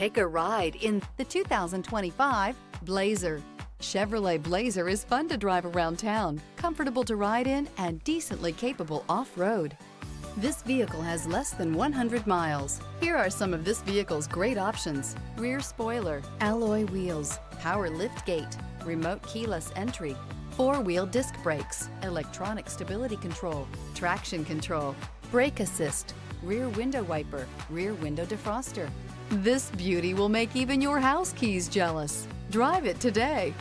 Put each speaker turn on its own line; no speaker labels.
Take a ride in the 2025 Blazer. Chevrolet Blazer is fun to drive around town, comfortable to ride in, and decently capable off-road. This vehicle has less than 100 miles. Here are some of this vehicle's great options: rear spoiler, alloy wheels, power liftgate, remote keyless entry, four-wheel disc brakes, electronic stability control, traction control, brake assist, rear window wiper, rear window defroster. This beauty will make even your house keys jealous. Drive it today.